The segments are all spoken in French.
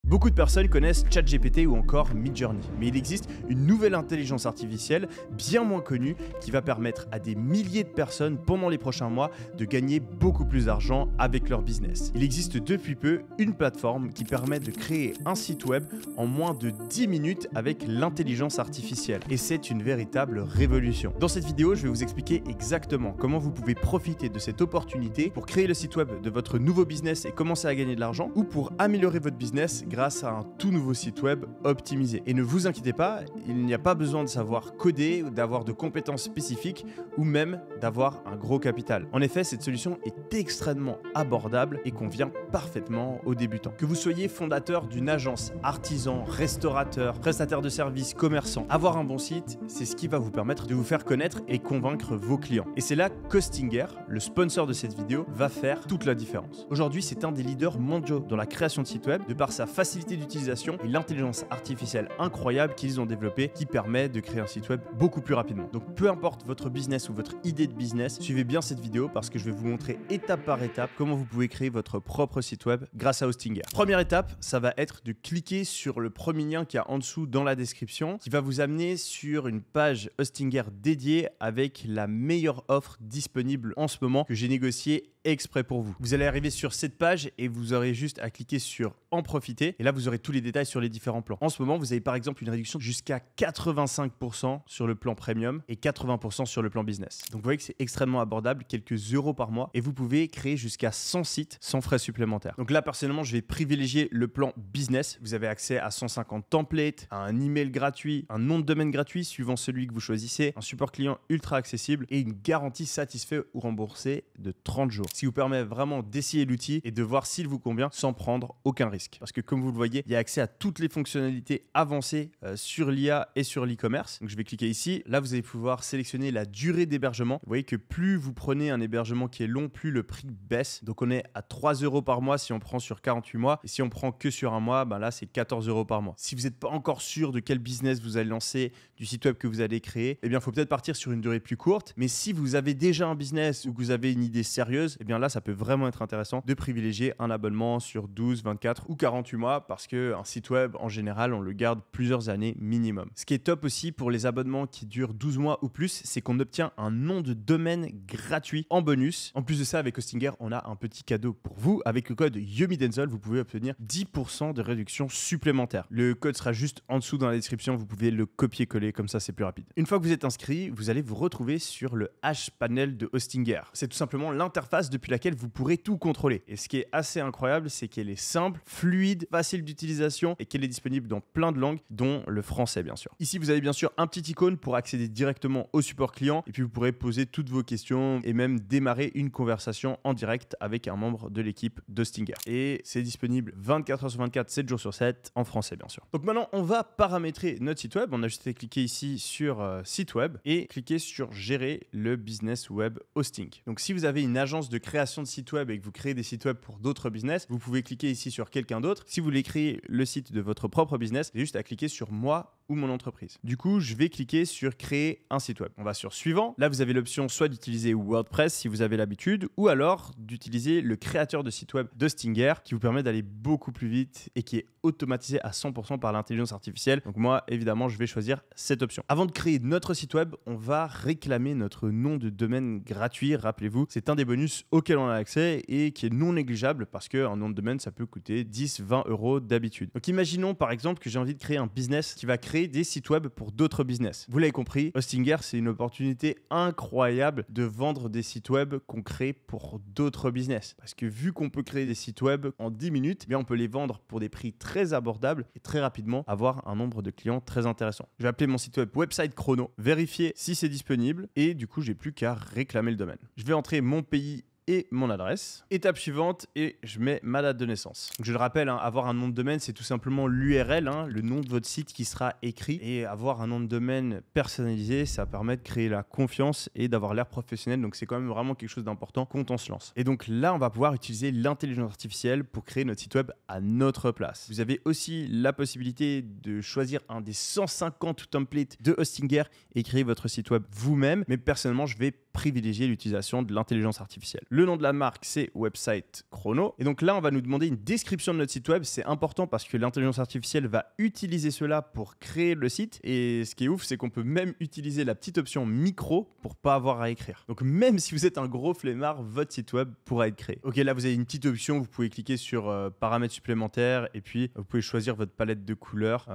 Beaucoup de personnes connaissent ChatGPT ou encore Midjourney, mais il existe une nouvelle intelligence artificielle bien moins connue qui va permettre à des milliers de personnes pendant les prochains mois de gagner beaucoup plus d'argent avec leur business. Il existe depuis peu une plateforme qui permet de créer un site web en moins de 10 minutes avec l'intelligence artificielle et c'est une véritable révolution. Dans cette vidéo, je vais vous expliquer exactement comment vous pouvez profiter de cette opportunité pour créer le site web de votre nouveau business et commencer à gagner de l'argent ou pour améliorer votre business grâce à un tout nouveau site web optimisé. Et ne vous inquiétez pas, il n'y a pas besoin de savoir coder ou d'avoir de compétences spécifiques ou même d'avoir un gros capital. En effet, cette solution est extrêmement abordable et convient parfaitement aux débutants. Que vous soyez fondateur d'une agence, artisan, restaurateur, prestataire de services, commerçant, avoir un bon site, c'est ce qui va vous permettre de vous faire connaître et convaincre vos clients. Et c'est là qu'Hostinger, le sponsor de cette vidéo, va faire toute la différence. Aujourd'hui, c'est un des leaders mondiaux dans la création de sites web de par sa facilité d'utilisation et l'intelligence artificielle incroyable qu'ils ont développée qui permet de créer un site web beaucoup plus rapidement. Donc peu importe votre business ou votre idée de business, suivez bien cette vidéo parce que je vais vous montrer étape par étape comment vous pouvez créer votre propre site web grâce à Hostinger. Première étape, ça va être de cliquer sur le premier lien qu'il y a en dessous dans la description qui va vous amener sur une page Hostinger dédiée avec la meilleure offre disponible en ce moment que j'ai négociée exprès pour vous. Vous allez arriver sur cette page et vous aurez juste à cliquer sur en profiter et là vous aurez tous les détails sur les différents plans. En ce moment, vous avez par exemple une réduction jusqu'à 85% sur le plan premium et 80% sur le plan business. Donc vous voyez que c'est extrêmement abordable, quelques euros par mois et vous pouvez créer jusqu'à 100 sites sans frais supplémentaires. Donc là personnellement, je vais privilégier le plan business. Vous avez accès à 150 templates, à un email gratuit, un nom de domaine gratuit suivant celui que vous choisissez, un support client ultra accessible et une garantie satisfait ou remboursée de 30 jours. Ce qui vous permet vraiment d'essayer l'outil et de voir s'il vous convient sans prendre aucun risque. Parce que comme vous le voyez, il y a accès à toutes les fonctionnalités avancées sur l'IA et sur l'e-commerce. Donc je vais cliquer ici. Là, vous allez pouvoir sélectionner la durée d'hébergement. Vous voyez que plus vous prenez un hébergement qui est long, plus le prix baisse. Donc on est à 3 euros par mois si on prend sur 48 mois. Et si on prend que sur un mois, ben là, c'est 14 euros par mois. Si vous n'êtes pas encore sûr de quel business vous allez lancer, du site web que vous allez créer, eh bien, il faut peut-être partir sur une durée plus courte. Mais si vous avez déjà un business ou que vous avez une idée sérieuse, eh bien là, ça peut vraiment être intéressant de privilégier un abonnement sur 12, 24 ou 48 mois parce qu'un site web, en général, on le garde plusieurs années minimum. Ce qui est top aussi pour les abonnements qui durent 12 mois ou plus, c'est qu'on obtient un nom de domaine gratuit en bonus. En plus de ça, avec Hostinger, on a un petit cadeau pour vous. Avec le code YumiDenzel, vous pouvez obtenir 10% de réduction supplémentaire. Le code sera juste en dessous dans la description. Vous pouvez le copier-coller, comme ça, c'est plus rapide. Une fois que vous êtes inscrit, vous allez vous retrouver sur le H-Panel de Hostinger. C'est tout simplement l'interface depuis laquelle vous pourrez tout contrôler. Et ce qui est assez incroyable, c'est qu'elle est simple, fluide, facile d'utilisation et qu'elle est disponible dans plein de langues, dont le français bien sûr. Ici, vous avez bien sûr un petit icône pour accéder directement au support client et puis vous pourrez poser toutes vos questions et même démarrer une conversation en direct avec un membre de l'équipe d'Hostinger. Et c'est disponible 24 heures sur 24, 7 jours sur 7 en français bien sûr. Donc maintenant, on va paramétrer notre site web. On a juste à cliquer ici sur site web et cliquer sur gérer le business web hosting. Donc si vous avez une agence de création de site web et que vous créez des sites web pour d'autres business, vous pouvez cliquer ici sur quelqu'un d'autre. Si vous voulez créer le site de votre propre business, c'est juste à cliquer sur moi ou mon entreprise. Du coup, je vais cliquer sur créer un site web. On va sur suivant. Là, vous avez l'option soit d'utiliser WordPress si vous avez l'habitude ou alors d'utiliser le créateur de site web d'Hostinger qui vous permet d'aller beaucoup plus vite et qui est automatisé à 100% par l'intelligence artificielle. Donc moi, évidemment, je vais choisir cette option. Avant de créer notre site web, on va réclamer notre nom de domaine gratuit. Rappelez-vous, c'est un des bonus auxquels on a accès et qui est non négligeable parce qu'un nom de domaine, ça peut coûter 10, 20 euros d'habitude. Donc imaginons par exemple que j'ai envie de créer un business qui va créer des sites web pour d'autres business. Vous l'avez compris, Hostinger, c'est une opportunité incroyable de vendre des sites web qu'on crée pour d'autres business. Parce que vu qu'on peut créer des sites web en 10 minutes, eh bien on peut les vendre pour des prix très abordables et très rapidement avoir un nombre de clients très intéressant. Je vais appeler mon site web Website Chrono, vérifier si c'est disponible et du coup, j'ai plus qu'à réclamer le domaine. Je vais entrer mon pays et mon adresse. Étape suivante, et je mets ma date de naissance. Donc je le rappelle, avoir un nom de domaine, c'est tout simplement l'URL, le nom de votre site qui sera écrit. Et avoir un nom de domaine personnalisé, ça permet de créer la confiance et d'avoir l'air professionnel. Donc c'est quand même vraiment quelque chose d'important quand on se lance. Et donc là, on va pouvoir utiliser l'intelligence artificielle pour créer notre site web à notre place. Vous avez aussi la possibilité de choisir un des 150 templates de Hostinger et créer votre site web vous-même. Mais personnellement, je vais privilégier l'utilisation de l'intelligence artificielle. Le nom de la marque, c'est Website Chrono. Et donc là, on va nous demander une description de notre site web. C'est important parce que l'intelligence artificielle va utiliser cela pour créer le site. Et ce qui est ouf, c'est qu'on peut même utiliser la petite option micro pour pas avoir à écrire. Donc même si vous êtes un gros flemmard, votre site web pourra être créé. Ok, là vous avez une petite option, vous pouvez cliquer sur paramètres supplémentaires et puis vous pouvez choisir votre palette de couleurs.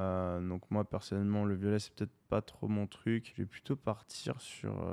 Donc moi personnellement, le violet c'est peut-être pas trop mon truc. Je vais plutôt partir sur,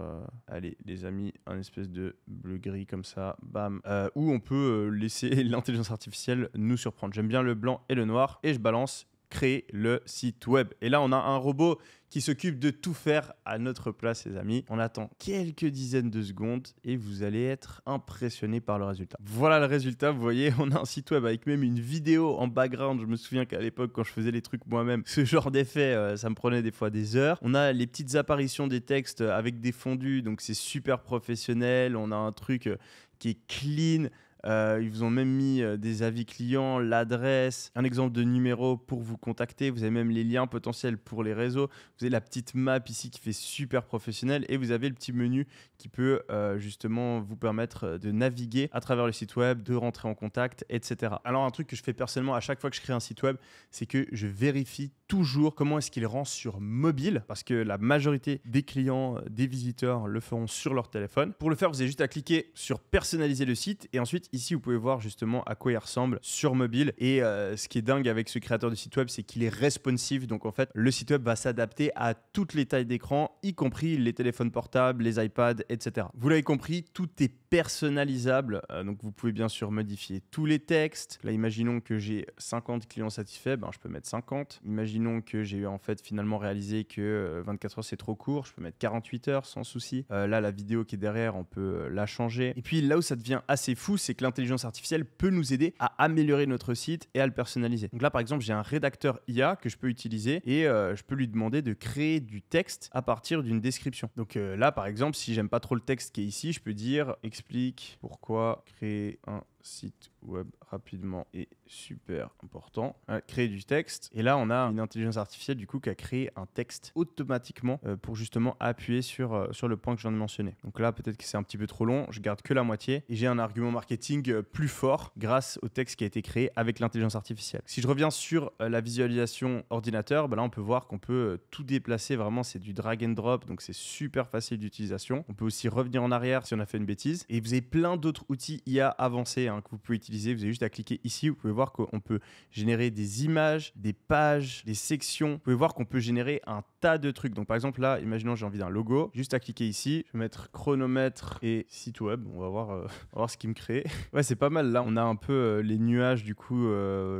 allez les amis, un espèce de bleu-gris comme ça, bam. Où on peut laisser l'intelligence artificielle nous surprendre. J'aime bien le blanc et le noir et je balance créer le site web. Et là, on a un robot qui s'occupe de tout faire à notre place, les amis. On attend quelques dizaines de secondes et vous allez être impressionné par le résultat. Voilà le résultat, vous voyez, on a un site web avec même une vidéo en background. Je me souviens qu'à l'époque, quand je faisais les trucs moi-même, ce genre d'effet, ça me prenait des fois des heures. On a les petites apparitions des textes avec des fondus, donc c'est super professionnel. On a un truc qui est clean. Ils vous ont même mis des avis clients, l'adresse, un exemple de numéro pour vous contacter. Vous avez même les liens potentiels pour les réseaux. Vous avez la petite map ici qui fait super professionnel et vous avez le petit menu qui peut justement vous permettre de naviguer à travers le site web, de rentrer en contact, etc. Alors un truc que je fais personnellement à chaque fois que je crée un site web, c'est que je vérifie toujours comment est-ce qu'il rend sur mobile parce que la majorité des clients, des visiteurs le feront sur leur téléphone. Pour le faire, vous avez juste à cliquer sur personnaliser le site et ensuite ici vous pouvez voir justement à quoi il ressemble sur mobile et ce qui est dingue avec ce créateur de site web, c'est qu'il est responsive. Donc en fait, le site web va s'adapter à toutes les tailles d'écran, y compris les téléphones portables, les iPads, etc. Vous l'avez compris, tout est personnalisable. Donc vous pouvez bien sûr modifier tous les textes. Là, imaginons que j'ai 50 clients satisfaits, je peux mettre 50. Imaginons que j'ai en fait finalement réalisé que 24 heures c'est trop court, je peux mettre 48 heures sans souci. Là, la vidéo qui est derrière, on peut la changer. Et puis là où ça devient assez fou, c'est que l'intelligence artificielle peut nous aider à améliorer notre site et à le personnaliser. Donc là, par exemple, j'ai un rédacteur IA que je peux utiliser et je peux lui demander de créer du texte à partir d'une description. Donc là, par exemple, si j'aime pas trop le texte qui est ici, je peux dire explique pourquoi créer un site web rapidement est super important. Créer du texte. Et là, on a une intelligence artificielle du coup qui a créé un texte automatiquement pour justement appuyer sur le point que je viens de mentionner. Donc là, peut-être que c'est un petit peu trop long. Je garde que la moitié et j'ai un argument marketing plus fort grâce au texte qui a été créé avec l'intelligence artificielle. Si je reviens sur la visualisation ordinateur, là, on peut voir qu'on peut tout déplacer. Vraiment, c'est du drag and drop. Donc, c'est super facile d'utilisation. On peut aussi revenir en arrière si on a fait une bêtise. Et vous avez plein d'autres outils IA avancés que vous pouvez utiliser. Vous avez juste à cliquer ici. Vous pouvez voir qu'on peut générer des images, des pages, des sections. Vous pouvez voir qu'on peut générer un tas de trucs. Donc par exemple là, imaginons j'ai envie d'un logo. Juste à cliquer ici. Je vais mettre chronomètre et site web. On va voir ce qu'il me crée. Ouais, c'est pas mal. Là, on a un peu les nuages du coup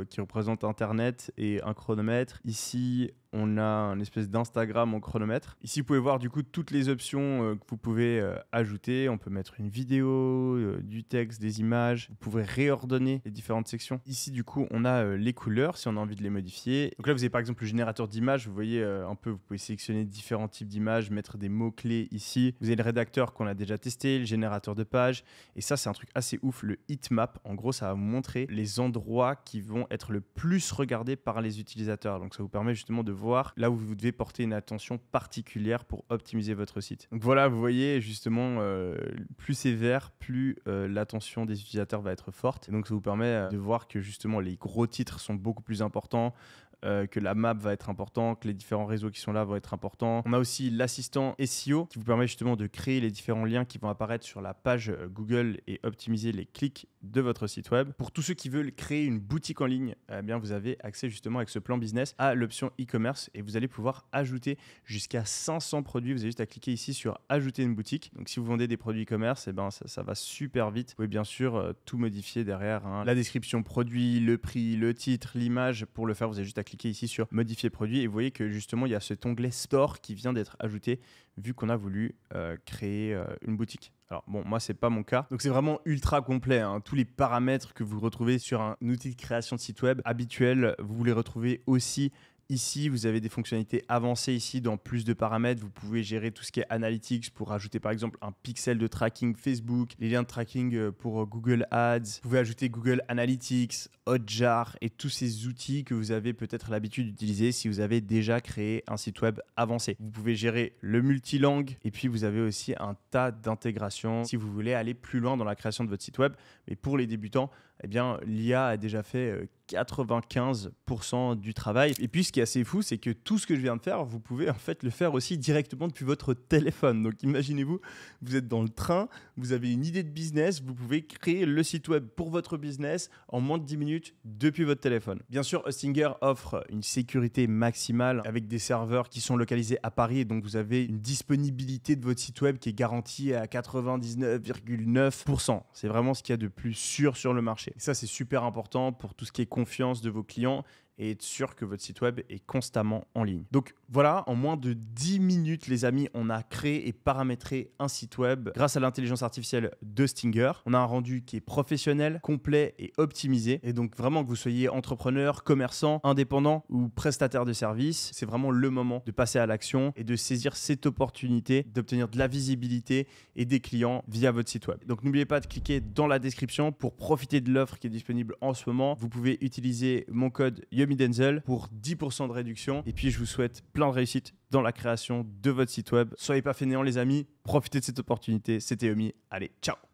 qui représentent Internet et un chronomètre. Ici, on a un espèce d'Instagram en chronomètre. Ici, vous pouvez voir du coup toutes les options que vous pouvez ajouter. On peut mettre une vidéo, du texte, des images. Vous pouvez réordonner les différentes sections. Ici, du coup, on a les couleurs si on a envie de les modifier. Donc là, vous avez par exemple le générateur d'images. Vous voyez un peu, vous pouvez sélectionner différents types d'images, mettre des mots-clés ici. Vous avez le rédacteur qu'on a déjà testé, le générateur de pages. Et ça, c'est un truc assez ouf, le heatmap. En gros, ça va vous montrer les endroits qui vont être le plus regardés par les utilisateurs. Donc ça vous permet justement de voir là où vous devez porter une attention particulière pour optimiser votre site. Donc voilà, vous voyez justement, plus c'est vert, plus l'attention des utilisateurs va être forte. Et donc ça vous permet de voir que justement les gros titres sont beaucoup plus importants, que la map va être important, que les différents réseaux qui sont là vont être importants. On a aussi l'assistant SEO qui vous permet justement de créer les différents liens qui vont apparaître sur la page Google et optimiser les clics de votre site web. Pour tous ceux qui veulent créer une boutique en ligne, vous avez accès justement avec ce plan business à l'option e-commerce et vous allez pouvoir ajouter jusqu'à 500 produits. Vous avez juste à cliquer ici sur ajouter une boutique. Donc si vous vendez des produits e-commerce, ça va super vite. Vous pouvez bien sûr tout modifier derrière, la description produit, le prix, le titre, l'image. Pour le faire, vous avez juste à cliquer ici sur modifier produit et vous voyez que justement il y a cet onglet store qui vient d'être ajouté vu qu'on a voulu créer une boutique. Alors bon, moi c'est pas mon cas, donc c'est vraiment ultra complet, tous les paramètres que vous retrouvez sur un outil de création de site web habituel, vous les retrouvez aussi Ici, vous avez des fonctionnalités avancées ici dans plus de paramètres. Vous pouvez gérer tout ce qui est analytics pour ajouter par exemple un pixel de tracking Facebook, les liens de tracking pour Google Ads. Vous pouvez ajouter Google Analytics, Hotjar et tous ces outils que vous avez peut-être l'habitude d'utiliser si vous avez déjà créé un site web avancé. Vous pouvez gérer le multilangue et puis vous avez aussi un tas d'intégrations si vous voulez aller plus loin dans la création de votre site web. Mais pour les débutants, eh bien, l'IA a déjà fait 95% du travail. Et puis, ce qui est assez fou, c'est que tout ce que je viens de faire, vous pouvez en fait le faire aussi directement depuis votre téléphone. Donc, imaginez-vous, vous êtes dans le train, vous avez une idée de business, vous pouvez créer le site web pour votre business en moins de 10 minutes depuis votre téléphone. Bien sûr, Hostinger offre une sécurité maximale avec des serveurs qui sont localisés à Paris. Et donc, vous avez une disponibilité de votre site web qui est garantie à 99,9%. C'est vraiment ce qu'il y a de plus sûr sur le marché. Et ça, c'est super important pour tout ce qui est confiance de vos clients et être sûr que votre site web est constamment en ligne. Donc voilà, en moins de 10 minutes, les amis, on a créé et paramétré un site web grâce à l'intelligence artificielle de Stinger. On a un rendu qui est professionnel, complet et optimisé. Et donc vraiment que vous soyez entrepreneur, commerçant, indépendant ou prestataire de services, c'est vraiment le moment de passer à l'action et de saisir cette opportunité d'obtenir de la visibilité et des clients via votre site web. Donc n'oubliez pas de cliquer dans la description pour profiter de l'offre qui est disponible en ce moment. Vous pouvez utiliser mon code YumiDenzel pour 10% de réduction. Et puis, je vous souhaite plein de réussite dans la création de votre site web. Soyez pas fainéants, les amis. Profitez de cette opportunité. C'était Yumi. Allez, ciao!